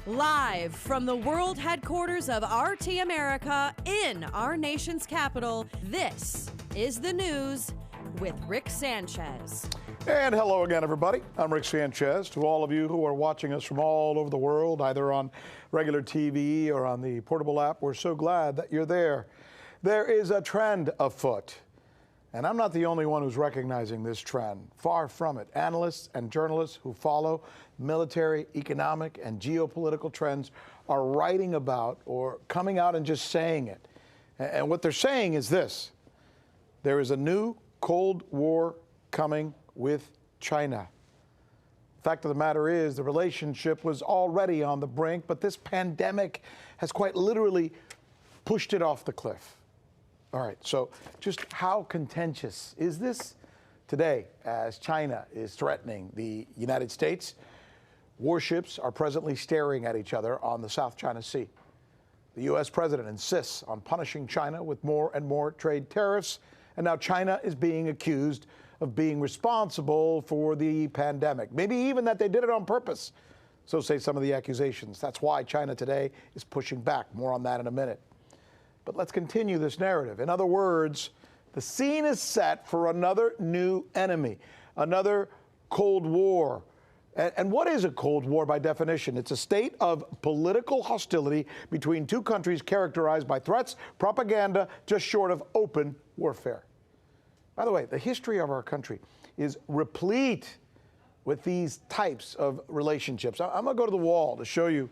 Live from the world headquarters of RT America in our nation's capital, this is the news with Rick Sanchez. And hello again, everybody. I'm Rick Sanchez. To all of you who are watching us from all over the world, either on regular TV or on the portable app, we're so glad that you're there. There is a trend afoot, and I'm not the only one who's recognizing this trend. Far from it. Analysts and journalists who follow military, economic, and geopolitical trends are writing about or coming out and just saying it. And what they're saying is this: there is a new Cold War coming with China. The fact of the matter is the relationship was already on the brink, but this pandemic has quite literally pushed it off the cliff. All right, so just how contentious is this today as China is threatening the United States? Warships are presently staring at each other on the South China Sea. The U.S. president insists on punishing China with more and more trade tariffs, and now China is being accused of being responsible for the pandemic. Maybe even that they did it on purpose. So say some of the accusations. That's why China today is pushing back. More on that in a minute. But let's continue this narrative. In other words, the scene is set for another new enemy, another Cold War. And what is a Cold War by definition? It's a state of political hostility between two countries characterized by threats, propaganda, just short of open warfare. By the way, the history of our country is replete with these types of relationships. I'm going to go to the wall to show you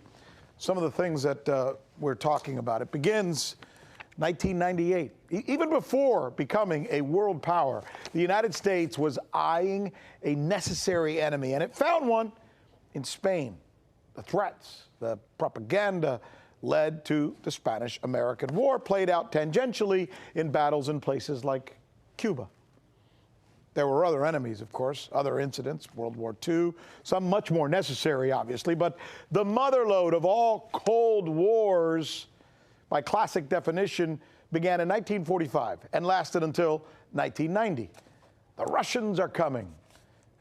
some of the things that we're talking about. It begins 1998. Even before becoming a world power, the United States was eyeing a necessary enemy, and it found one in Spain. The threats, the propaganda led to the Spanish-American War, played out tangentially in battles in places like Cuba. There were other enemies, of course, other incidents, World War II, some much more necessary, obviously, but the motherlode of all Cold Wars, by classic definition, began in 1945 and lasted until 1990. The Russians are coming.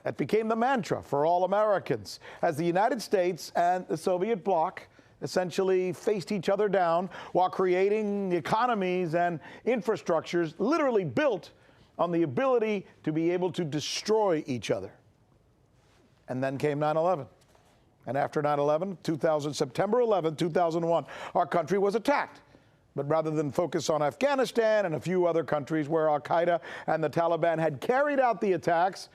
That became the mantra for all Americans as the United States and the Soviet bloc essentially faced each other down while creating economies and infrastructures literally built on the ability to be able to destroy each other. And then came 9/11. And after 9/11, September 11, 2001, our country was attacked. But rather than focus on Afghanistan and a few other countries where al-Qaeda and the Taliban had carried out the attacks,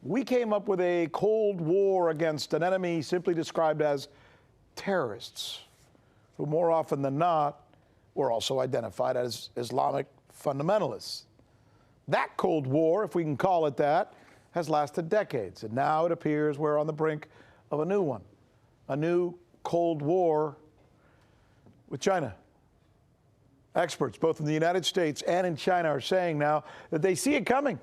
we came up with a Cold War against an enemy simply described as terrorists, who more often than not were also identified as Islamic fundamentalists. That Cold War, if we can call it that, has lasted decades. And now it appears we're on the brink of a new one, a new Cold War with China. Experts, both in the United States and in China, are saying now that they see it coming,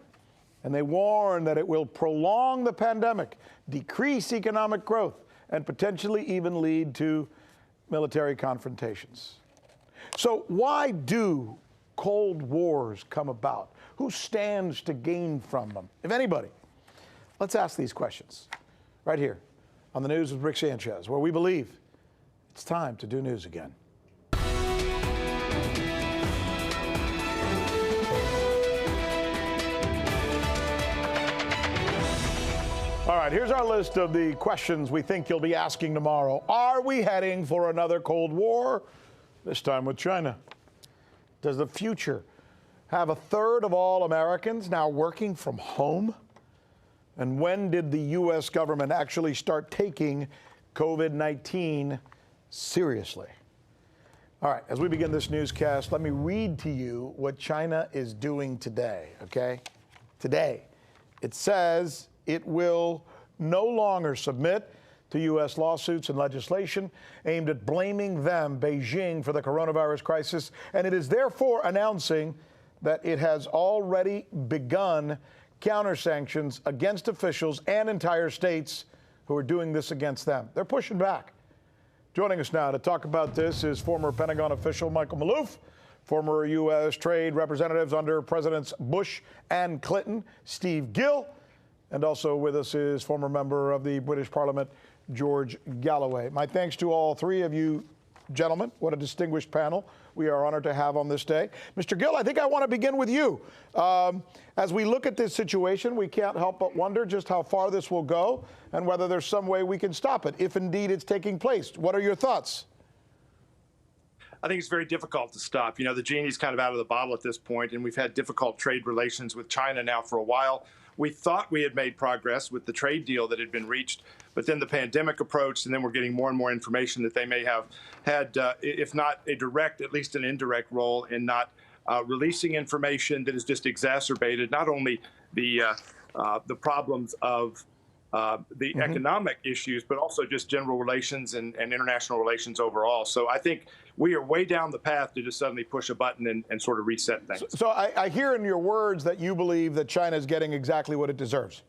and they warn that it will prolong the pandemic, decrease economic growth, and potentially even lead to military confrontations. So why do Cold Wars come about? Who stands to gain from them, if anybody? Let's ask these questions right here on the News with Rick Sanchez, where we believe it's time to do news again. All right, here's our list of the questions we think you'll be asking tomorrow. Are we heading for another Cold War, this time with China? Does the future have a third of all Americans now working from home? And when did the U.S. government actually start taking COVID-19 seriously? All right, as we begin this newscast, let me read to you what China is doing today, okay? Today, it says it will no longer submit to U.S. lawsuits and legislation aimed at blaming them, Beijing, for the coronavirus crisis, and it is therefore announcing that it has already begun counter-sanctions against officials and entire states who are doing this against them. They're pushing back. Joining us now to talk about this is former Pentagon official Michael Maloof, former U.S. Trade Representatives under Presidents Bush and Clinton, Steve Gill, And also with us is former member of the British Parliament, George Galloway. My thanks to all three of you gentlemen. What a distinguished panel we are honored to have on this day. Mr. Gill, I think I want to begin with you. As we look at this situation, we can't help but wonder just how far this will go and whether there's some way we can stop it, if indeed it's taking place. What are your thoughts? I think it's very difficult to stop. You know, the genie's kind of out of the bottle at this point, and we've had difficult trade relations with China now for a while. We thought we had made progress with the trade deal that had been reached, but then the pandemic approached, and then we're getting more and more information that they may have had, if not a direct, at least an indirect role in not releasing information that has just exacerbated not only the problems of the economic issues, but also just general relations and international relations overall. So I think we are way down the path to just suddenly push a button and sort of reset things. So I hear in your words that you believe that China is getting exactly what it deserves.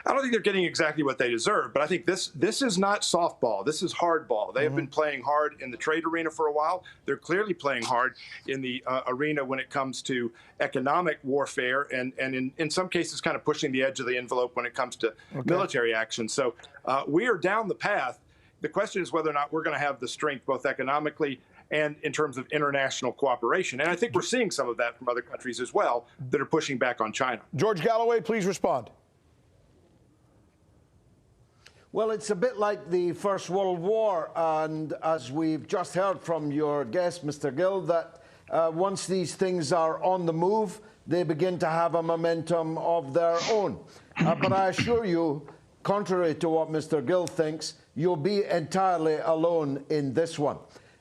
I don't think they're getting exactly what they deserve, but I think this is not softball. This is hardball. They have been playing hard in the trade arena for a while. They're clearly playing hard in the arena when it comes to economic warfare and in some cases kind of pushing the edge of the envelope when it comes to military action. So we are down the path. The question is whether or not we're going to have the strength both economically and in terms of international cooperation. And I think we're seeing some of that from other countries as well that are pushing back on China. George Galloway, please respond. Well, it's a bit like the First World War, and as we've just heard from your guest, Mr. Gill, that once these things are on the move, they begin to have a momentum of their own. But I assure you, contrary to what Mr. Gill thinks, you'll be entirely alone in this one.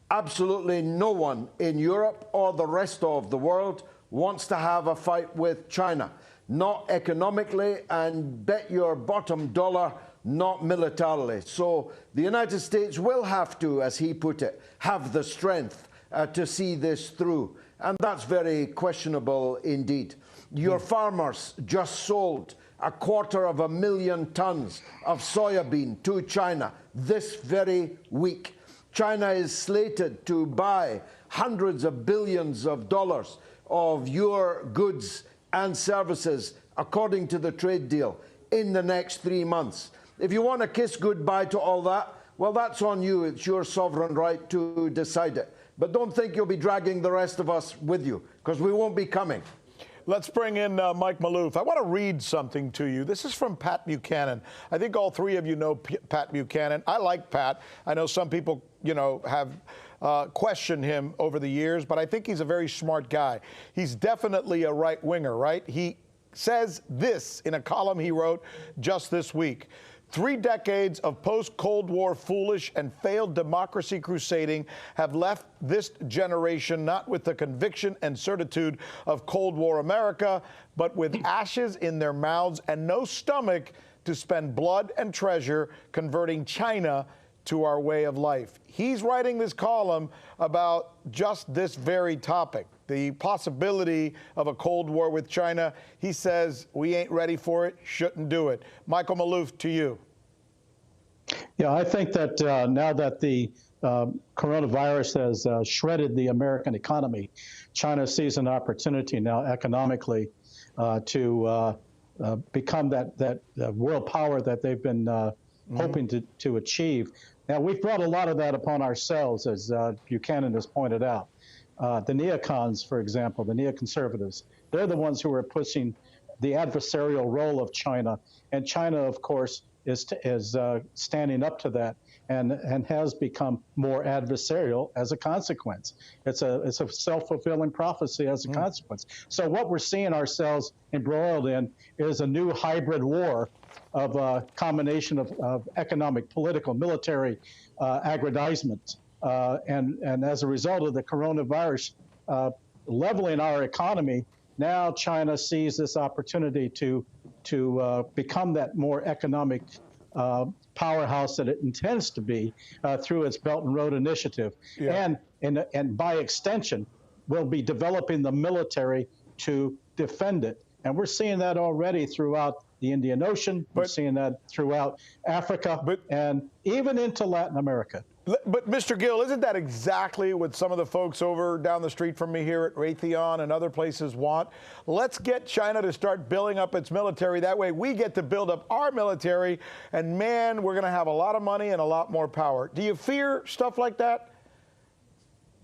Absolutely no one in Europe or the rest of the world wants to have a fight with China. Not economically, and bet your bottom dollar, not militarily. So the United States will have to, as he put it, have the strength to see this through. And that's very questionable indeed. Your farmers just sold 250,000 tons of soybean to China this very week. China is slated to buy hundreds of billions of dollars of your goods and services, according to the trade deal, in the next 3 months. If you want to kiss goodbye to all that, well, that's on you. It's your sovereign right to decide it. But don't think you'll be dragging the rest of us with you, because we won't be coming. Let's bring in Mike Maloof. I want to read something to you. This is from Pat Buchanan. I think all three of you know Pat Buchanan. I like Pat. I know some people, you know, have questioned him over the years, but I think he's a very smart guy. He's definitely a right-winger, right? He says this in a column he wrote just this week. 3 decades of post-Cold War foolish and failed democracy crusading have left this generation not with the conviction and certitude of Cold War America, but with ashes in their mouths and no stomach to spend blood and treasure converting China to our way of life. He's writing this column about just this very topic, the possibility of a Cold War with China. He says we ain't ready for it, shouldn't do it. Michael Maloof, to you. Yeah, I think that now that the coronavirus has shredded the American economy, China sees an opportunity now economically to become that world power that they've been hoping to achieve. Now, we've brought a lot of that upon ourselves, as Buchanan has pointed out. The neocons, for example, the neoconservatives, they're the ones who are pushing the adversarial role of China. And China, of course, is standing up to that and has become more adversarial as a consequence. It's a self-fulfilling prophecy as a consequence. So what we're seeing ourselves embroiled in is a new hybrid war of a combination of economic, political, military aggrandizement. And as a result of the coronavirus leveling our economy, now China sees this opportunity to become that more economic powerhouse that it intends to be through its Belt and Road Initiative. Yeah. And by extension, will be developing the military to defend it. And we're seeing that already throughout the Indian Ocean. We're seeing that throughout Africa and even into Latin America. But, Mr. Gill, isn't that exactly what some of the folks over down the street from me here at Raytheon and other places want? Let's get China to start building up its military. That way we get to build up our military, and, man, we're going to have a lot of money and a lot more power. Do you fear stuff like that?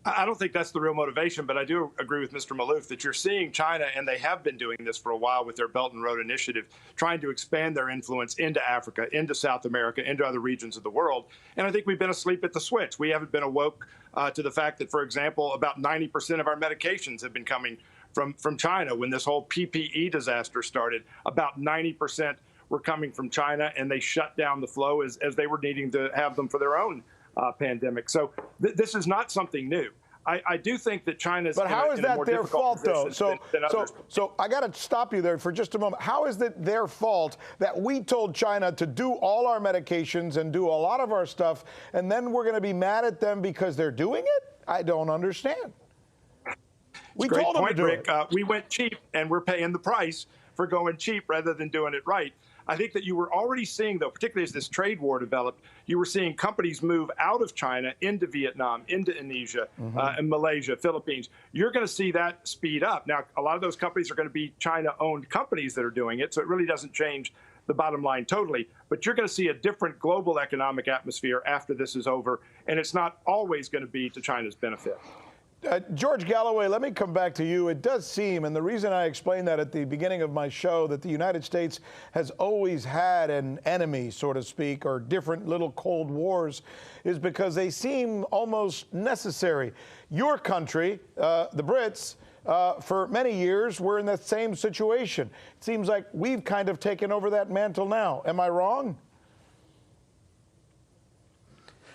I don't think that's the real motivation, but I do agree with Mr. Maloof that you're seeing China, and they have been doing this for a while with their Belt and Road Initiative, trying to expand their influence into Africa, into South America, into other regions of the world. And I think we've been asleep at the switch. We haven't been awoke to the fact that, for example, about 90% of our medications have been coming from China. When this whole PPE disaster started, about 90% were coming from China, and they shut down the flow as they were needing to have them for their own pandemic. So this is not something new. I do think that China's. But how is that their fault, though? So I got to stop you there for just a moment. How is it their fault that we told China to do all our medications and do a lot of our stuff, and then we're going to be mad at them because they're doing it? I don't understand. We told them to do it. We went cheap, and we're paying the price for going cheap rather than doing it right. I think that you were already seeing, though, particularly as this trade war developed, you were seeing companies move out of China into Vietnam, into Indonesia, and Malaysia, Philippines. You're going to see that speed up. Now, a lot of those companies are going to be China-owned companies that are doing it, so it really doesn't change the bottom line totally. But you're going to see a different global economic atmosphere after this is over, and it's not always going to be to China's benefit. George Galloway, let me come back to you. It does seem, and the reason I explained that at the beginning of my show, that the United States has always had an enemy, so to speak, or different little Cold Wars, is because they seem almost necessary. Your country, the Brits, for many years were in that same situation. It seems like we've kind of taken over that mantle now. Am I wrong?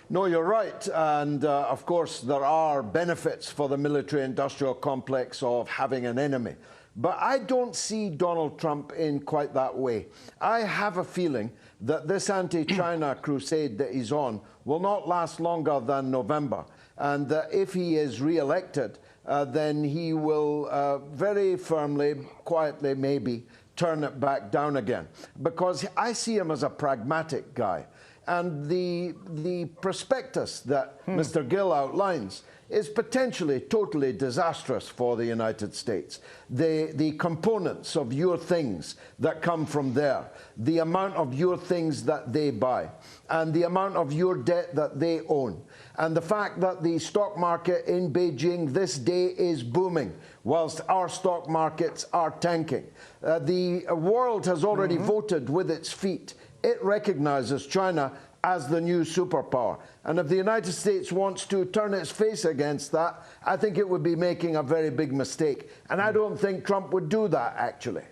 No, you're right. And of course, there are benefits for the military-industrial complex of having an enemy. But I don't see Donald Trump in quite that way. I have a feeling that this anti-China crusade that he's on will not last longer than November. And that if he is re-elected, then he will very firmly, quietly maybe, turn it back down again. Because I see him as a pragmatic guy. And the prospectus that Mr. Gill outlines is potentially totally disastrous for the United States. The components of your things that come from there, the amount of your things that they buy, and the amount of your debt that they own, and the fact that the stock market in Beijing this day is booming, whilst our stock markets are tanking. The world has already voted with its feet. It recognizes China as the new superpower. And if the United States wants to turn its face against that, I think it would be making a very big mistake. And I don't think Trump would do that, actually.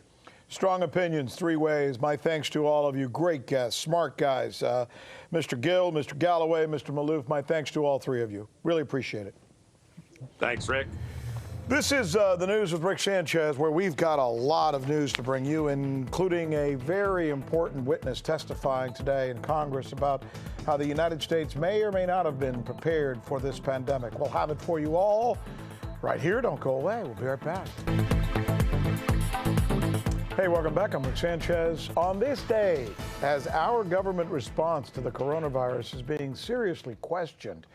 Strong opinions, three ways. My thanks to all of you. Great guests, smart guys. Mr. Gill, Mr. Galloway, Mr. Maloof, my thanks to all three of you. Really appreciate it. Thanks, Rick. This is the News with Rick Sanchez, where we've got a lot of news to bring you, including a very important witness testifying today in Congress about how the United States may or may not have been prepared for this pandemic. We'll have it for you all right here. Don't go away. We'll be right back. Hey, welcome back. I'm Rick Sanchez. On this day, as our government response to the coronavirus is being seriously questioned,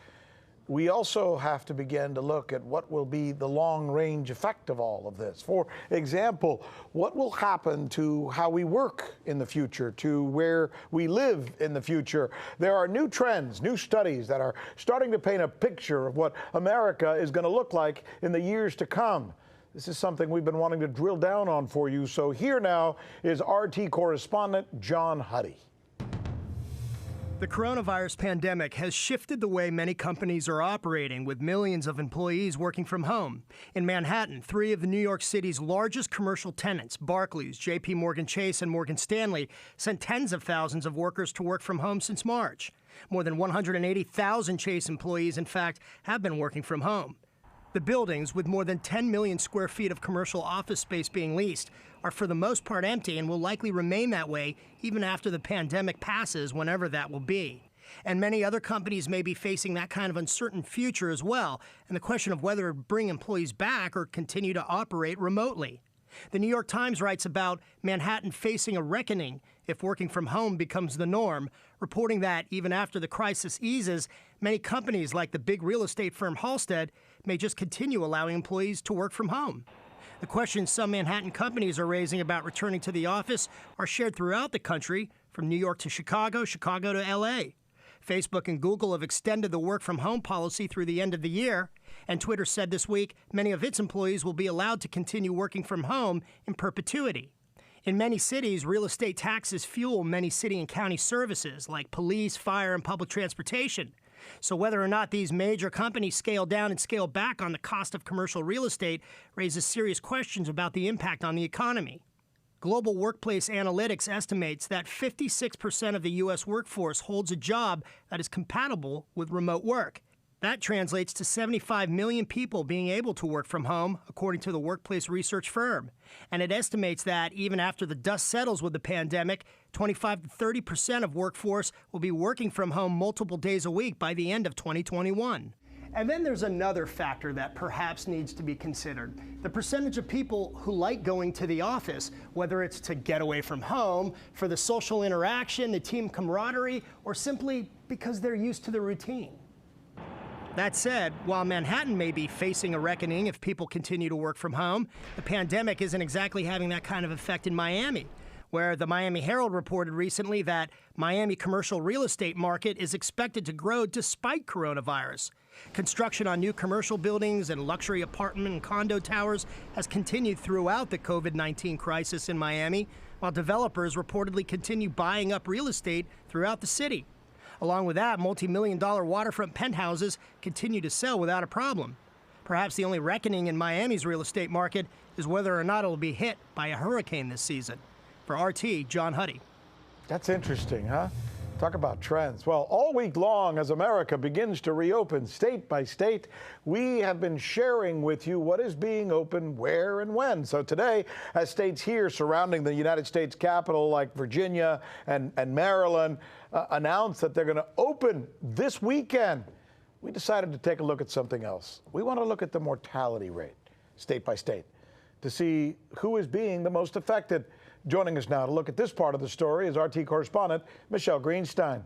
we also have to begin to look at what will be the long-range effect of all of this. For example, what will happen to how we work in the future, to where we live in the future? There are new trends, new studies that are starting to paint a picture of what America is going to look like in the years to come. This is something we've been wanting to drill down on for you. So here now is RT correspondent John Huddy. The coronavirus pandemic has shifted the way many companies are operating, with millions of employees working from home. In Manhattan, 3 of New York City's largest commercial tenants, Barclays, JP Morgan Chase, and Morgan Stanley, sent tens of thousands of workers to work from home since March. More than 180,000 Chase employees, in fact, have been working from home. The buildings, with more than 10 million square feet of commercial office space being leased, are for the most part empty and will likely remain that way even after the pandemic passes, whenever that will be. And many other companies may be facing that kind of uncertain future as well, and the question of whether to bring employees back or continue to operate remotely. The New York Times writes about Manhattan facing a reckoning if working from home becomes the norm, reporting that even after the crisis eases, many companies like the big real estate firm Halstead may just continue allowing employees to work from home. The questions some Manhattan companies are raising about returning to the office are shared throughout the country, from New York to Chicago, Chicago to L.A. Facebook and Google have extended the work-from-home policy through the end of the year, and Twitter said this week many of its employees will be allowed to continue working from home in perpetuity. In many cities, real estate taxes fuel many city and county services like police, fire, and public transportation. So whether or not these major companies scale down and scale back on the cost of commercial real estate raises serious questions about the impact on the economy. Global Workplace Analytics estimates that 56% of the U.S. workforce holds a job that is compatible with remote work. That translates to 75 million people being able to work from home, according to the workplace research firm. And it estimates that even after the dust settles with the pandemic, 25 to 30% of workforce will be working from home multiple days a week by the end of 2021. And then there's another factor that perhaps needs to be considered. The percentage of people who like going to the office, whether it's to get away from home, for the social interaction, the team camaraderie, or simply because they're used to the routine. That said, while Manhattan may be facing a reckoning if people continue to work from home, the pandemic isn't exactly having that kind of effect in Miami, where the Miami Herald reported recently that Miami commercial real estate market is expected to grow despite coronavirus. Construction on new commercial buildings and luxury apartment and condo towers has continued throughout the COVID-19 crisis in Miami, while developers reportedly continue buying up real estate throughout the city. Along with that, multi-million-dollar waterfront penthouses continue to sell without a problem. Perhaps the only reckoning in Miami's real estate market is whether or not it will be hit by a hurricane this season. For RT, John Huddy. That's interesting, huh? Talk about trends. Well, all week long, as America begins to reopen state by state, we have been sharing with you what is being opened, where, and when. So today, as states here surrounding the United States Capitol, like Virginia and Maryland, announce that they're going to open this weekend, we decided to take a look at something else. We want to look at the mortality rate, state by state, to see who is being the most affected. Joining us now to look at this part of the story is RT correspondent Michelle Greenstein.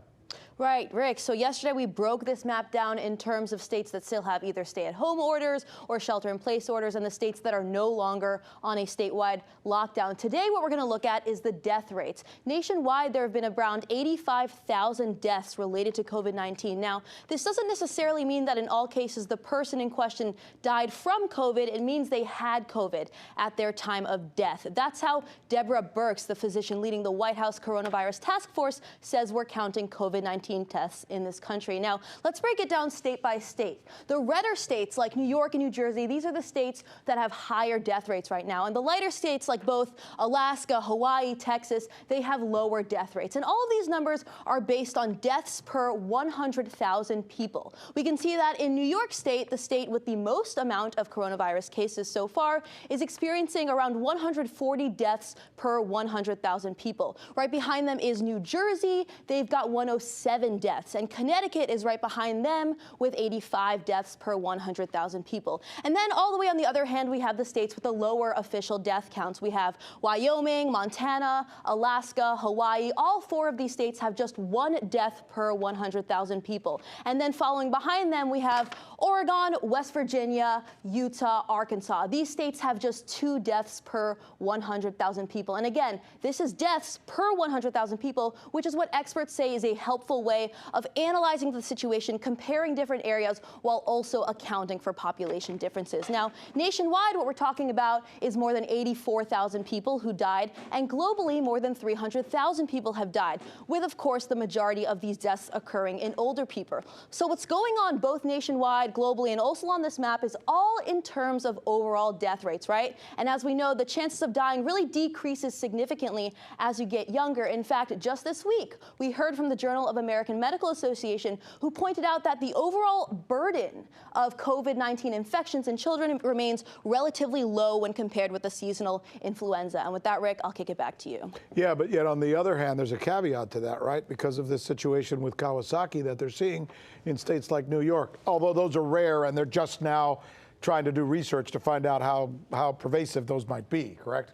Right, Rick. So yesterday we broke this map down in terms of states that still have either stay-at-home orders or shelter-in-place orders and the states that are no longer on a statewide lockdown. Today what we're going to look at is the death rates. Nationwide, there have been around 85,000 deaths related to COVID-19. Now, this doesn't necessarily mean that in all cases the person in question died from COVID. It means they had COVID at their time of death. That's how Deborah Birx, the physician leading the White House Coronavirus Task Force, says we're counting COVID-19 tests in this country. Now, let's break it down state by state. The redder states like New York and New Jersey, these are the states that have higher death rates right now. And the lighter states like both Alaska, Hawaii, Texas, they have lower death rates. And all of these numbers are based on deaths per 100,000 people. We can see that in New York State, the state with the most amount of coronavirus cases so far, is experiencing around 140 deaths per 100,000 people. Right behind them is New Jersey. They've got 107 deaths, and Connecticut is right behind them with 85 deaths per 100,000 people. And then all the way on the other hand, we have the states with the lower official death counts. We have Wyoming, Montana, Alaska, Hawaii. All four of these states have just one death per 100,000 people. And then following behind them, we have Oregon, West Virginia, Utah, Arkansas. These states have just 2 deaths per 100,000 people. And again, this is deaths per 100,000 people, which is what experts say is a helpful way of analyzing the situation, comparing different areas while also accounting for population differences. Now, nationwide, what we're talking about is more than 84,000 people who died, and globally, more than 300,000 people have died, with, of course, the majority of these deaths occurring in older people. So what's going on both nationwide, globally, and also on this map is all in terms of overall death rates, right? And as we know, the chances of dying really decreases significantly as you get younger. In fact, just this week, we heard from the Journal of American Medical Association, who pointed out that the overall burden of COVID-19 infections in children remains relatively low when compared with the seasonal influenza. And with that, Rick, I'll kick it back to you. Yeah, but yet on the other hand, there's a caveat to that, right? Because of this situation with Kawasaki that they're seeing in states like New York. Although those are rare and they're just now trying to do research to find out how pervasive those might be, correct?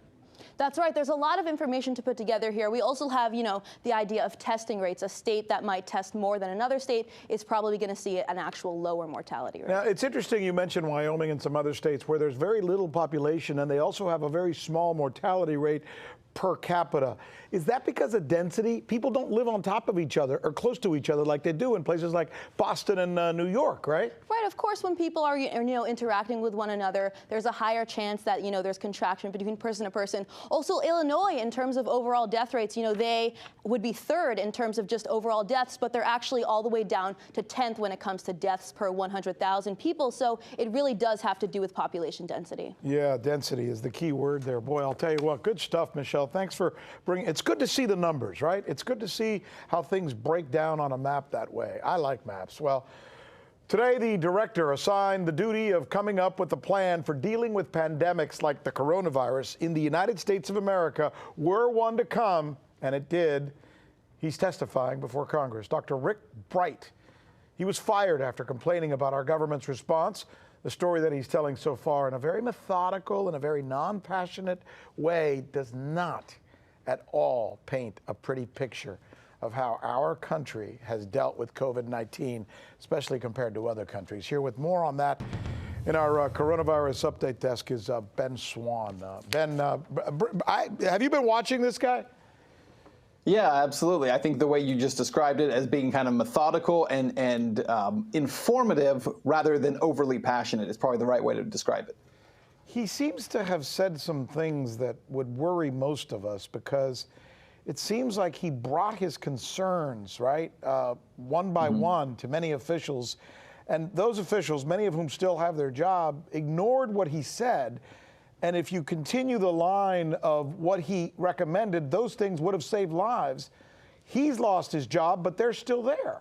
That's right. There's a lot of information to put together here. We also have, the idea of testing rates. A state that might test more than another state is probably going to see an actual lower mortality rate. Now, it's interesting you mentioned Wyoming and some other states where there's very little population and they also have a very small mortality rate per capita. Is that because of density? People don't live on top of each other or close to each other like they do in places like Boston and New York, right? Right. Of course, when people are interacting with one another, there's a higher chance that there's contraction between person to person. Also, Illinois, in terms of overall death rates, they would be third in terms of just overall deaths, but they're actually all the way down to 10th when it comes to deaths per 100,000 people. So it really does have to do with population density. Yeah, density is the key word there. Boy, I'll tell you what, good stuff, Michelle. Thanks for bringing. It's good to see the numbers, right? It's good to see how things break down on a map that way. I like maps. Well, today the director assigned the duty of coming up with a plan for dealing with pandemics like the coronavirus in the United States of America were one to come, and it did. He's testifying before Congress. Dr. Rick Bright. He was fired after complaining about our government's response. The story that he's telling so far in a very methodical and a very non-passionate way does not at all paint a pretty picture of how our country has dealt with COVID-19, especially compared to other countries. Here with more on that in our coronavirus update desk is Ben Swann. Ben, have you been watching this guy? Yeah, absolutely. I think the way you just described it as being kind of methodical and informative rather than overly passionate is probably the right way to describe it. He seems to have said some things that would worry most of us because it seems like he brought his concerns, right, one by one to many officials. And those officials, many of whom still have their job, ignored what he said. And if you continue the line of what he recommended, those things would have saved lives. He's lost his job, but they're still there.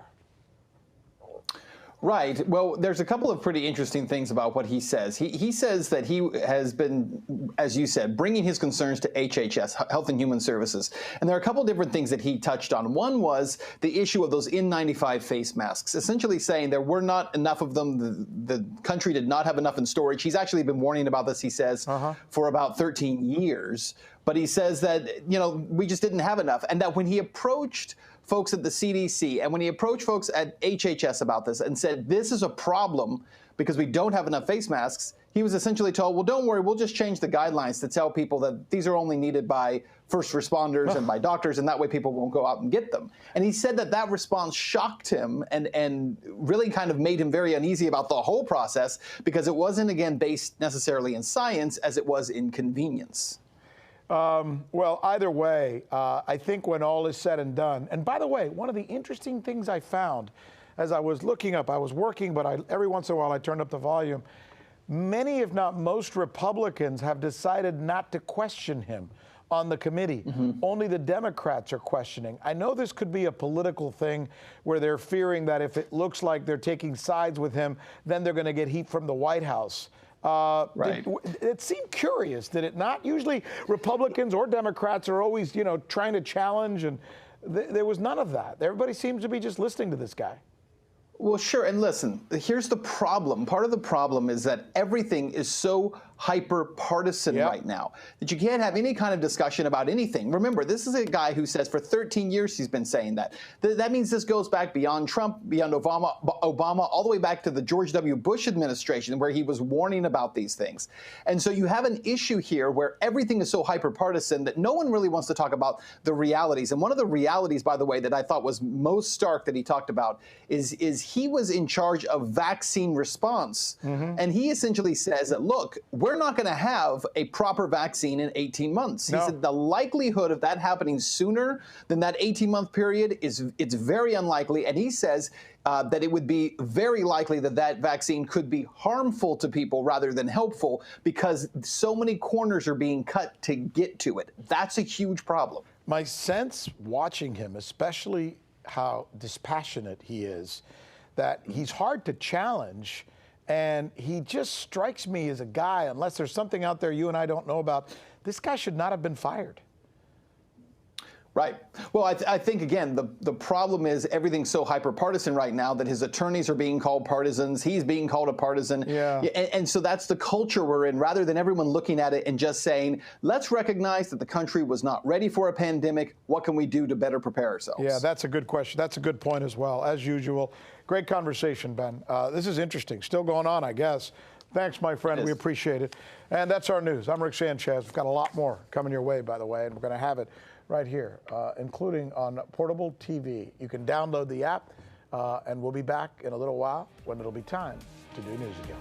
Right. Well, there's a couple of pretty interesting things about what he says. He says that he has been, as you said, bringing his concerns to HHS, Health and Human Services. And there are a couple of different things that he touched on. One was the issue of those N95 face masks, essentially saying there were not enough of them. The country did not have enough in storage. He's actually been warning about this, he says, for about 13 years. But he says that, we just didn't have enough. And that when he approached folks at the CDC and when he approached folks at HHS about this and said, this is a problem because we don't have enough face masks, he was essentially told, well, don't worry, we'll just change the guidelines to tell people that these are only needed by first responders and by doctors, and that way people won't go out and get them. And he said that that response shocked him and really kind of made him very uneasy about the whole process because it wasn't, again, based necessarily in science as it was in convenience. Well, either way, I think when all is said and done, and by the way, one of the interesting things I found as I was looking up, I was working, but every once in a while I turned up the volume. Many, if not most, Republicans have decided not to question him on the committee. Only the Democrats are questioning. I know this could be a political thing where they're fearing that if it looks like they're taking sides with him, then they're going to get heat from the White House. Right. It seemed curious, did it not? Usually Republicans or Democrats are always, trying to challenge, and there was none of that. Everybody seems to be just listening to this guy. Well, sure. And listen, here's the problem. Part of the problem is that everything is so hyper-partisan right now that you can't have any kind of discussion about anything. Remember, this is a guy who says for 13 years he's been saying that. That means this goes back beyond Trump, beyond Obama, all the way back to the George W. Bush administration where he was warning about these things. And so you have an issue here where everything is so hyper-partisan that no one really wants to talk about the realities. And one of the realities, by the way, that I thought was most stark that he talked about is he was in charge of vaccine response. And he essentially says that, look, we're not going to have a proper vaccine in 18 months. He said the likelihood of that happening sooner than that 18-month period it's very unlikely. And he says that it would be very likely that that vaccine could be harmful to people rather than helpful because so many corners are being cut to get to it. That's a huge problem. My sense watching him, especially how dispassionate he is, that he's hard to challenge. And he just strikes me as a guy, unless there's something out there you and I don't know about, this guy should not have been fired. Right. Well, I think, again, the problem is everything's so hyper-partisan right now that his attorneys are being called partisans. He's being called a partisan. Yeah. And so that's the culture we're in, rather than everyone looking at it and just saying, let's recognize that the country was not ready for a pandemic. What can we do to better prepare ourselves? Yeah, that's a good question. That's a good point as well, as usual. Great conversation, Ben. This is interesting. Still going on, I guess. Thanks, my friend. We appreciate it. And that's our news. I'm Rick Sanchez. We've got a lot more coming your way, by the way, and we're going to have it right here, including on portable TV. You can download the app, and we'll be back in a little while when it'll be time to do news again.